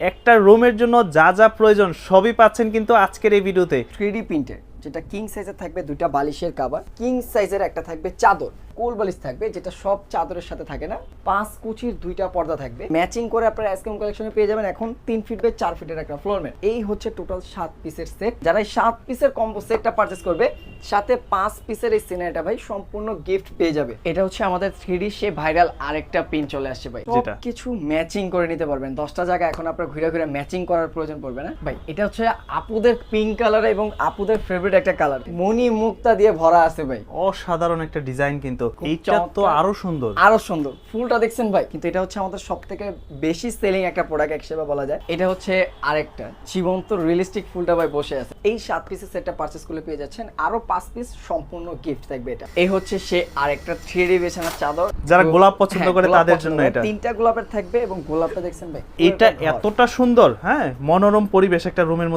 একটা রুমের জন্য যা যা প্রয়োজন সবই পাচ্ছেন কিন্তু আজকের এই ভিডিওতে। 3D প্রিন্টেড, যেটা কিং সাইজের থাকবে, দুইটা বালিশের কভার, কিং সাইজের একটা থাকবে চাদর, কোল বালিশ থাকবে যেটা সব চাদরের সাথে থাকে না, 5 কুচির দুইটা পর্দা থাকবে, ম্যাচিং করে আপনারা আইসক্রিম কালেকশনে পেয়ে যাবেন এখন 3 ফিট বাই 4 ফিটের একটা ফ্লোর ম্যাট। এই হচ্ছে টোটাল 7 পিসের সেট। যারা এই 7 পিসের কম্বো সেটটা পারচেজ করবে সাথে 5 পিসের এই সিনারিটা ভাই সম্পূর্ণ গিফট পেয়ে যাবে। এটা হচ্ছে আমাদের 3D সে ভাইরাল আরেকটা পিন চলে আসছে ভাই, যেটা কিছু ম্যাচিং করে নিতে পারবেন। 10টা জায়গা এখন আপনার ঘুরে ঘুরে ম্যাচিং করার প্রয়োজন পড়বে না ভাই। এটা হচ্ছে আপুদের পিঙ্ক কালার এবং আপুদের ফেভারিট একটা কালার, মণি মুক্তা দিয়ে ভরা আছে ভাই। অসাধারণ একটা ডিজাইন, কিন্তু খুব এইটা তো চমৎকার। আরো সুন্দর। আরো সুন্দর ফুলটা দেখছেন ভাই, কিন্তু এটা হচ্ছে আমাদের সবথেকে বেশি সেলিং একটা প্রোডাক্ট হিসেবে বলা যায়। এটা হচ্ছে আরেকটা জীবন্ত রিয়েলিস্টিক ফুলটা ভাই বসে আছে। এই 7 পিসের সেটটা পারচেজ করলে পেয়ে যাচ্ছেন আরো 5 পিস সম্পূর্ণ গিফট থাকবে। এটা এই হচ্ছে সে আরেকটা 3D বিছানার চাদর, যারা গোলাপ পছন্দ হ্যাঁ, করে গোলাপ তাদের পছন্দ জন্য করে। এটা 3টা গোলাপের থাকবে এবং গোলাপটা দেখছেন ভাই, এটা পুরোটা ঘর। এতটা সুন্দর, হ্যাঁ, মনোরম পরিবেশ একটা রুমের মধ্যে।